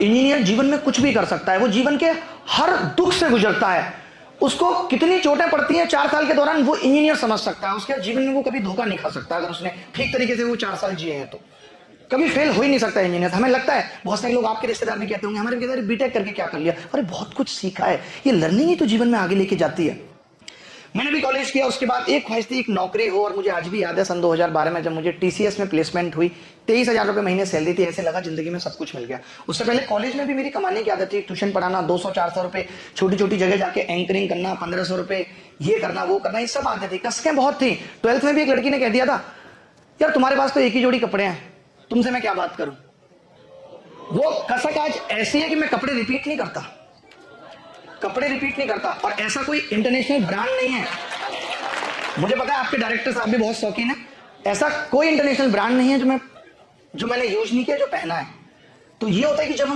Engineer जीवन में कुछ भी कर सकता है, वो जीवन के हर दुख से गुजरता है। उसको कितनी चोटें पड़ती हैं 4 साल के दौरान वो इंजीनियर समझ सकता है। उसके जीवन में वो कभी धोखा नहीं खा सकता अगर उसने ठीक तरीके से वो 4 साल जिए हैं तो कभी फेल हो ही नहीं सकता इंजीनियर। हमें लगता है, बहुत सारे लोग आपके रिश्तेदार भी कहते होंगे, हमारे रिश्तेदार बीटेक करके क्या कर लिया, अरे बहुत कुछ सीखा है। ये लर्निंग ही तो जीवन में आगे लेके जाती है। मैंने भी कॉलेज किया, उसके बाद एक ख्वाहिश थी एक नौकरी हो, और मुझे आज भी याद है सन 2012 में जब मुझे टीसीएस में प्लेसमेंट हुई, 23,000 रुपये महीने सैलरी थी, ऐसे लगा जिंदगी में सब कुछ मिल गया। उससे पहले कॉलेज में भी मेरी कमाने की आदत थी, ट्यूशन पढ़ाना, 200-400 रुपये, छोटी छोटी जगह जाके एंकरिंग करना, 1500 रुपये, ये करना वो करना, ये सब आदत थी, कसकें बहुत थी। 12th में भी एक लड़की ने कह दिया था, यार तुम्हारे पास तो एक ही जोड़ी कपड़े हैं, तुमसे मैं क्या बात करूं। वो कसक आज ऐसी है कि मैं कपड़े रिपीट नहीं करता, और ऐसा कोई इंटरनेशनल ब्रांड नहीं है। मुझे पता है आपके डायरेक्टर साहब भी बहुत शौकीन है, ऐसा कोई इंटरनेशनल ब्रांड नहीं है जो मैंने यूज नहीं किया, जो पहना है। तो ये होता है कि जब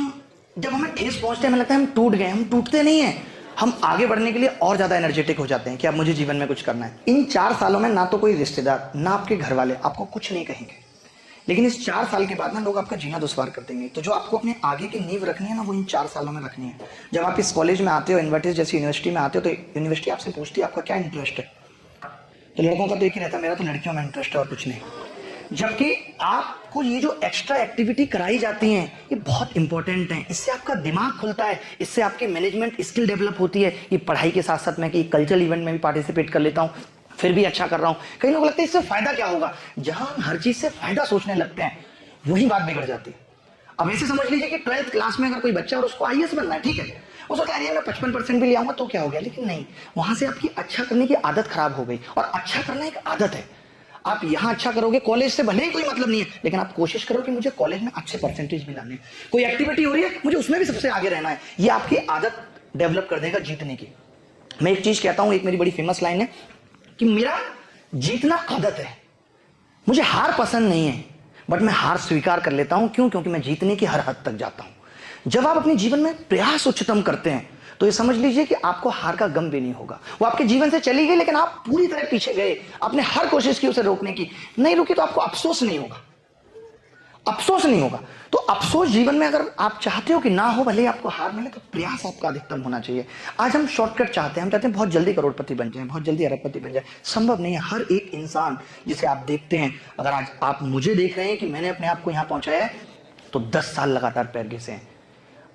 हमें ठेस पहुंचते हैं, हमें लगता है हम टूट गए, हम टूटते नहीं है, हम आगे बढ़ने के लिए और ज्यादा एनर्जेटिक हो जाते हैं कि अब मुझे जीवन में कुछ करना है। इन 4 सालों में ना तो कोई रिश्तेदार ना आपके घर वाले आपको कुछ नहीं कहेंगे, लेकिन इस 4 साल के बाद ना लोग आपका जीना दुश्वार कर देंगे। तो जो आपको अपने आगे की नींव रखनी है ना, वो इन 4 सालों में रखनी है। जब आप इस कॉलेज में आते हो, इन्वर्टिस जैसी यूनिवर्सिटी में आते हो, तो यूनिवर्सिटी आपसे पूछती है आपका क्या इंटरेस्ट है। तो लड़कों का तो एक ही रहता है, मेरा तो लड़कियों में इंटरेस्ट है और कुछ नहीं। जबकि आपको ये जो एक्स्ट्रा एक्टिविटी कराई जाती हैं ये बहुत इंपॉर्टेंट है, इससे आपका दिमाग खुलता है, इससे आपकी मैनेजमेंट स्किल डेवलप होती है। ये पढ़ाई के साथ साथ मैं कि कल्चरल इवेंट में भी पार्टिसिपेट कर लेता हूँ, फिर भी अच्छा कर रहा हूँ। कई लोग लगता है इससे फायदा क्या होगा। जहां हम हर चीज से फायदा सोचने लगते हैं वही बात बिगड़ जाती है। अब ऐसे समझ लीजिए कि 12th क्लास में अगर कोई बच्चा और उसको आईएएस बनना है, ठीक है, उसको कह रही है मैं 55% भी ले आऊंगा तो क्या हो गया, लेकिन नहीं, वहां से आपकी अच्छा करने की आदत खराब हो गई। और अच्छा करना एक आदत है, आप यहां अच्छा करोगे, कॉलेज से भले ही कोई मतलब नहीं है, लेकिन आप कोशिश करो कि मुझे कॉलेज में अच्छे परसेंटेज भी लाने, कोई एक्टिविटी हो रही है मुझे उसमें भी सबसे आगे रहना है। ये आपकी आदत डेवलप कर देगा जीतने की। मैं एक चीज कहता हूं, एक मेरी बड़ी फेमस लाइन है कि मेरा जीतना आदत है, मुझे हार पसंद नहीं है, बट मैं हार स्वीकार कर लेता हूं। क्यों? क्योंकि मैं जीतने की हर हद तक जाता हूं। जब आप अपने जीवन में प्रयास उच्चतम करते हैं तो ये समझ लीजिए कि आपको हार का गम भी नहीं होगा। वो आपके जीवन से चली गई, लेकिन आप पूरी तरह पीछे गए, आपने हर कोशिश की उसे रोकने की, नहीं रुकी तो आपको अफसोस नहीं होगा, तो अफसोस जीवन में अगर आप चाहते हो कि ना हो, भले आपको हार मिले, तो प्रयास आपका अधिकतम होना चाहिए। आज हम शॉर्टकट चाहते हैं, हम चाहते हैं बहुत जल्दी करोड़पति बन जाए, बहुत जल्दी अरबपति बन जाए, संभव नहीं है। हर एक इंसान जिसे आप देखते हैं, अगर आज आप मुझे देख रहे हैं कि मैंने अपने आप को यहां पहुंचाया है, तो 10 साल लगातार पैर घिसे हैं।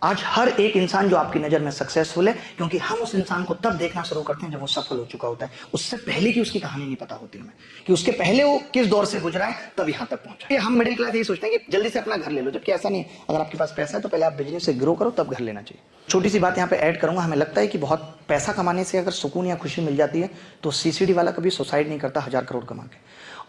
आज हर एक इंसान जो आपकी नजर में सक्सेसफुल है, क्योंकि हम उस इंसान को तब देखना शुरू करते हैं जब वो सफल हो चुका होता है। उससे पहले की उसकी कहानी नहीं पता होती हमें कि उसके पहले वो किस दौर से गुजरा है, तब यहां तक पहुंचा। हम मिडिल क्लास यही सोचते हैं कि जल्दी से अपना घर ले लो, जबकि ऐसा नहीं है। अगर आपके पास पैसा है तो पहले आप बिजनेस से ग्रो करो, तब घर लेना चाहिए। छोटी सी बात यहाँ पे ऐड करूंगा, हमें लगता है कि बहुत पैसा कमाने से अगर सुकून या खुशी मिल जाती है, तो सीसीडी वाला कभी सुसाइड नहीं करता 1000 करोड़ कमा के।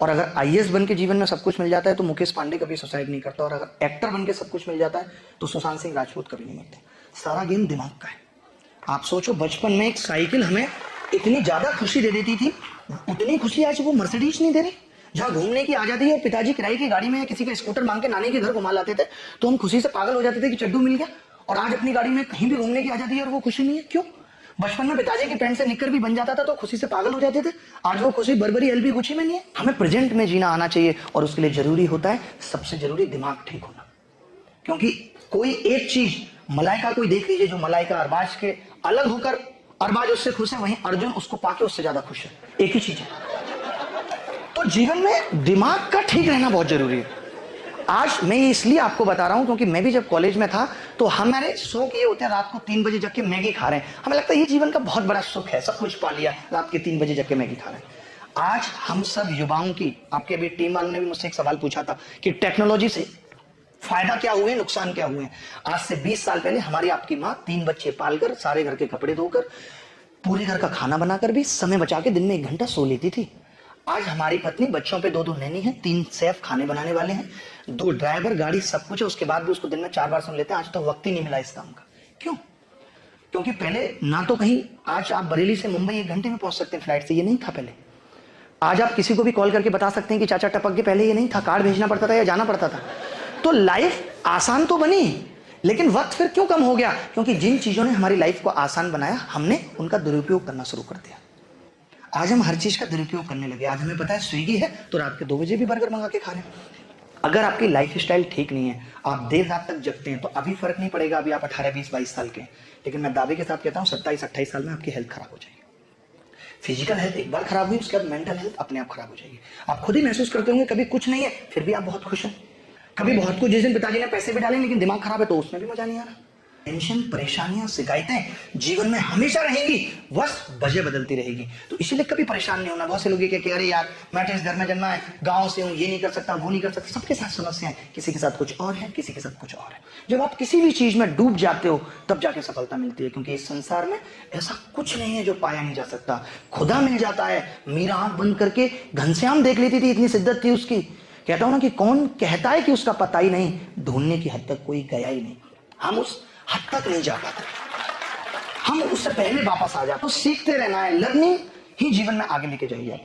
और अगर आईएएस बन के जीवन में सब कुछ मिल जाता है तो मुकेश पांडे कभी सुसाइड नहीं करता। और अगर एक्टर बन के सब कुछ मिल जाता है तो सुशांत सिंह राजपूत कभी नहीं मरते। सारा गेम दिमाग का है। आप सोचो, बचपन में एक साइकिल हमें इतनी ज्यादा खुशी दे देती थी, उतनी खुशी आज वो मर्सिडीज नहीं दे रही। जहां घूमने की आ जाती है और पिताजी किराए की गाड़ी में किसी का स्कूटर मांग के नानी के घर घुमा लाते थे, तो हम खुशी से पागल हो जाते थे कि चड्डू मिल गया। और आज अपनी गाड़ी में कहीं भी घूमने की आ जाती है और वो खुशी नहीं है। क्यों? बचपन में पिताजी की पैंट से निक्कर भी बन जाता था तो खुशी से पागल हो जाते थे, आज वो खुशी बर्बरी एलबी गुची में नहीं है। हमें प्रेजेंट में जीना आना चाहिए, और उसके लिए जरूरी होता है, सबसे जरूरी दिमाग ठीक होना। क्योंकि कोई एक चीज, मलाइका कोई देख लीजिए, जो मलाइका अरबाज के अलग होकर अरबाज उससे खुश है, वहीं अर्जुन उसको पाके उससे ज्यादा खुश है। एक ही चीज है। तो जीवन में दिमाग का ठीक रहना बहुत जरूरी है। आज मैं ये इसलिए आपको बता रहा हूं क्योंकि मैं भी जब कॉलेज में था तो हमारे शौक ये होते हैं, रात को 3 बजे जग के मैगी खा रहे हैं। हमें लगता है ये जीवन का बहुत बड़ा सुख है, सब कुछ पा लिया, रात के 3 बजे जग के मैगी खा रहे हैं। आज हम सब युवाओं की, आपके अभी टीम वालों ने भी मुझसे एक सवाल पूछा था कि टेक्नोलॉजी से फायदा क्या हुए, नुकसान क्या हुए। आज से 20 साल पहले हमारी आपकी माँ 3 बच्चे पालकर, सारे घर के कपड़े धोकर, पूरे घर का खाना बनाकर भी समय बचा के दिन में 1 घंटा सो लेती थी। आज हमारी पत्नी बच्चों पे 2 नैनी है, 3 शेफ खाने बनाने वाले हैं, 2 ड्राइवर, गाड़ी, सब कुछ है, उसके बाद भी उसको दिन में 4 बार सुन लेते हैं। आज तो वक्त ही नहीं मिला इस काम का। क्यों? क्योंकि पहले ना तो कहीं, आज आप बरेली से मुंबई 1 घंटे में पहुंच सकते हैं फ्लाइट से, ये नहीं था पहले। आज आप किसी को भी कॉल करके बता सकते हैं कि चाचा टपक गए, पहले ये नहीं था, कार्ड भेजना पड़ता था या जाना पड़ता था। तो लाइफ आसान तो बनी, लेकिन वक्त फिर क्यों कम हो गया? क्योंकि जिन चीजों ने हमारी लाइफ को आसान बनाया, हमने उनका दुरुपयोग करना शुरू कर दिया। आज हम हर चीज का दुरुपयोग करने लगे। आज हमें पता है स्विगी है तो रात के 2 बजे भी बर्गर मंगा के खा रहे हैं। अगर आपकी लाइफ स्टाइल ठीक नहीं है, आप देर रात तक जगते हैं, तो अभी फर्क नहीं पड़ेगा, अभी आप 18, 20, 22 साल के हैं, लेकिन मैं दावे के साथ कहता हूँ 27, 28 साल में आपकी हेल्थ खराब हो जाएगी। फिजिकल हेल्थ एक बार खराब हुई, उसके बाद मेंटल हेल्थ अपने आप खराब हो जाएगी। आप खुद ही महसूस करते होंगे कभी कुछ नहीं है फिर भी आप बहुत खुश हैं, कभी बहुत कुछ, जिस दिन पिताजी ने पैसे भी डाले लेकिन दिमाग खराब है तो उसमें भी मजा नहीं आ रहा। टेंशन, परेशानियां, शिकायतें जीवन में हमेशा रहेंगी, बस वजह बदलती रहेगी। तो इसीलिए कभी परेशान नहीं होना। बहुत से लोग ये कहते हैं अरे यार मैं तो इस घर में जन्मा है, गांव से हूँ, ये नहीं कर सकता, वो नहीं कर सकता। सबके साथ समस्याएं, किसी के साथ कुछ और है, किसी के साथ कुछ और है। जब आप किसी भी चीज में डूब जाते हो तब जाके सफलता मिलती है, क्योंकि इस संसार में ऐसा कुछ नहीं है जो पाया नहीं जा सकता। खुदा मिल जाता है। मीरा आंख बंद करके घनश्याम देख लेती थी, इतनी शिद्दत थी उसकी। कहता हूं ना कि कौन कहता है कि उसका पता ही नहीं, ढूंढने की हद तक कोई गया ही नहीं। हम उस हद तक नहीं जा पाते, हम उससे पहले वापस आ जाते। तो सीखते रहना है, लर्निंग ही जीवन में आगे लेके जाइए।